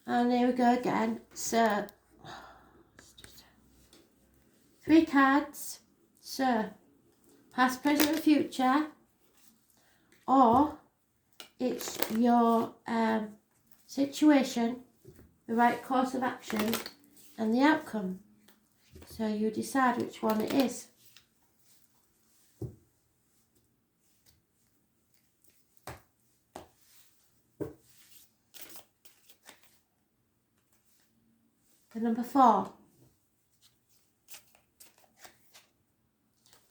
And here we go again. So, 3 cards. So, past, present and future. Or it's your situation, the right course of action and the outcome. So you decide which one it is. The number 4.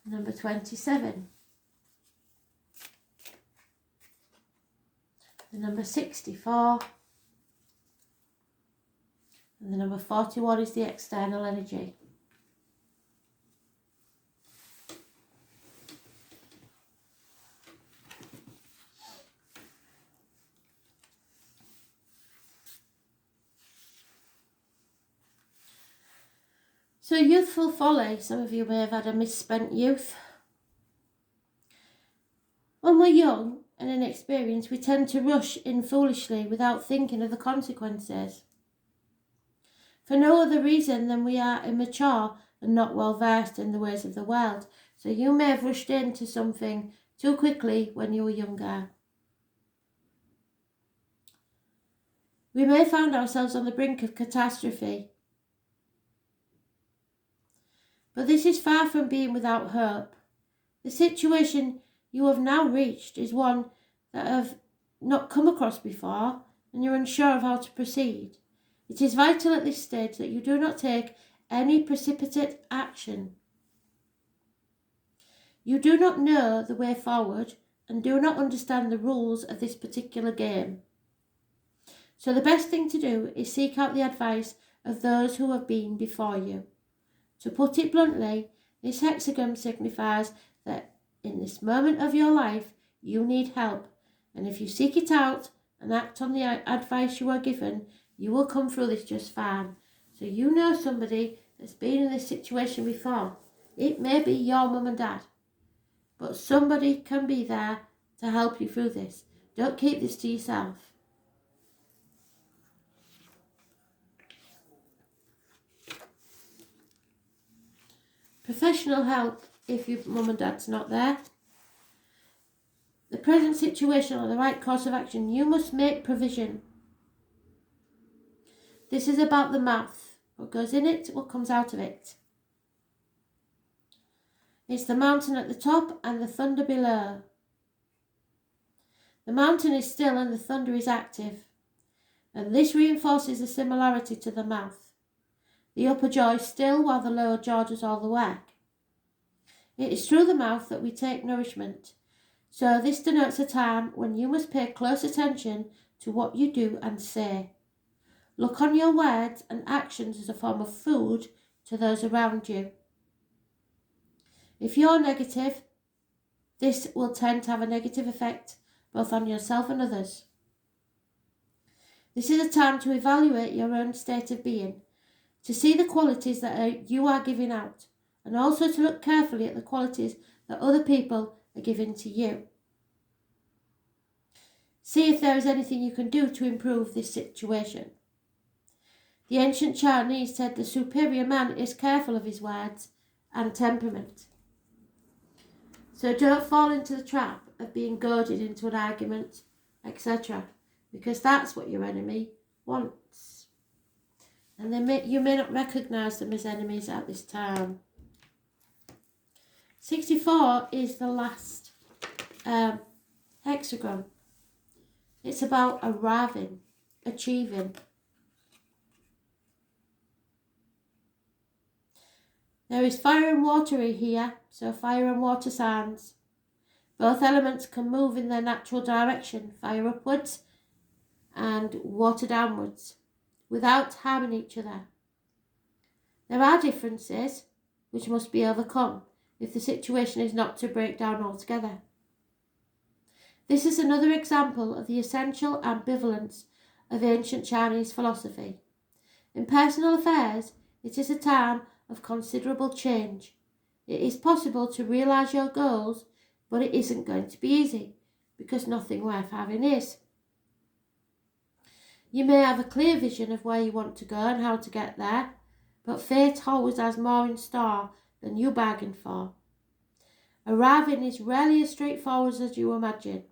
Number 27. The number 64. And the number 41 is the external energy. So youthful folly, some of you may have had a misspent youth. When we're young and inexperienced, we tend to rush in foolishly without thinking of the consequences. For no other reason than we are immature and not well versed in the ways of the world. So you may have rushed into something too quickly when you were younger. We may find ourselves on the brink of catastrophe. But this is far from being without hope. The situation you have now reached is one that have not come across before, and you're unsure of how to proceed. It is vital at this stage that you do not take any precipitate action. You do not know the way forward and do not understand the rules of this particular game. So the best thing to do is seek out the advice of those who have been before you. To put it bluntly, this hexagon signifies that in this moment of your life, you need help. And if you seek it out and act on the advice you are given, you will come through this just fine. So you know somebody that's been in this situation before. It may be your mum and dad, but somebody can be there to help you through this. Don't keep this to yourself. Professional help if your mum and dad's not there. The present situation or the right course of action, you must make provision. This is about the mouth. What goes in it, what comes out of it. It's the mountain at the top and the thunder below. The mountain is still and the thunder is active. And this reinforces the similarity to the mouth. The upper jaw is still while the lower jaw does all the work. It is through the mouth that we take nourishment. So this denotes a time when you must pay close attention to what you do and say. Look on your words and actions as a form of food to those around you. If you're negative, this will tend to have a negative effect both on yourself and others. This is a time to evaluate your own state of being, to see the qualities that you are giving out, and also to look carefully at the qualities that other people are giving to you. See if there is anything you can do to improve this situation. The ancient Chinese said the superior man is careful of his words and temperament. So don't fall into the trap of being goaded into an argument, etc., because that's what your enemy wants. And you may not recognise them as enemies at this time. 64 is the last hexagon. It's about arriving, achieving. There is fire and water here, so fire and water signs. Both elements can move in their natural direction, fire upwards and water downwards, without harming each other. There are differences which must be overcome if the situation is not to break down altogether. This is another example of the essential ambivalence of ancient Chinese philosophy. In personal affairs, it is a time of considerable change. It is possible to realise your goals, but it isn't going to be easy, because nothing worth having is. You may have a clear vision of where you want to go and how to get there, but fate always has more in store than you bargained for. Arriving is rarely as straightforward as you imagine,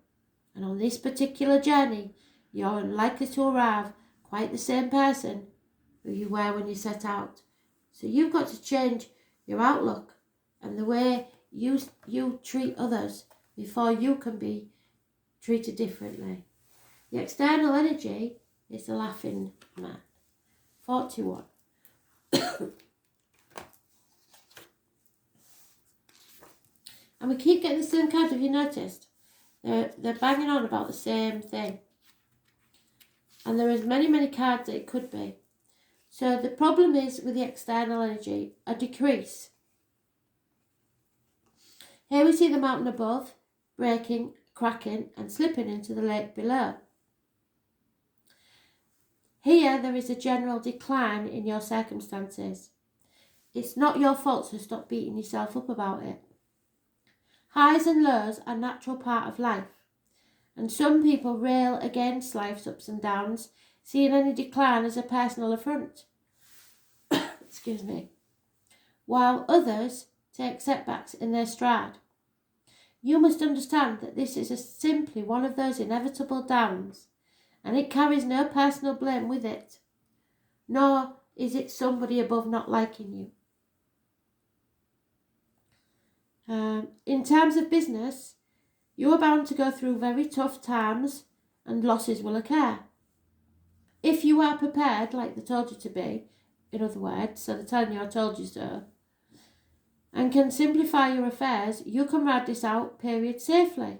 and on this particular journey, you're unlikely to arrive quite the same person who you were when you set out. So you've got to change your outlook and the way you treat others before you can be treated differently. The external energy is the laughing man. 41. And we keep getting the same card, have you noticed? They're banging on about the same thing. And there is many cards that it could be. So the problem is with the external energy, a decrease. Here we see the mountain above, breaking, cracking and slipping into the lake below. Here there is a general decline in your circumstances. It's not your fault, so stop beating yourself up about it. Highs and lows are a natural part of life, and some people rail against life's ups and downs, seeing any decline as a personal affront. Excuse me. While others take setbacks in their stride. You must understand that this is simply one of those inevitable downs, and it carries no personal blame with it, nor is it somebody above not liking you. In terms of business, you are bound to go through very tough times and losses will occur. If you are prepared, like they told you to be, in other words, so they're telling you I told you so, and can simplify your affairs, you can ride this out period safely.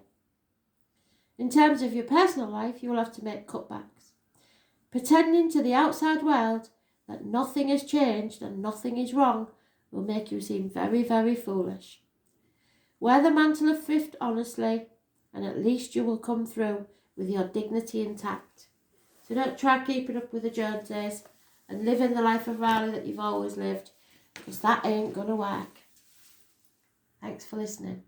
In terms of your personal life, you will have to make cutbacks. Pretending to the outside world that nothing has changed and nothing is wrong will make you seem very foolish. Wear the mantle of thrift honestly, and at least you will come through with your dignity intact. So don't try keeping up with the Joneses and living the life of Riley that you've always lived, because that ain't gonna work. Thanks for listening.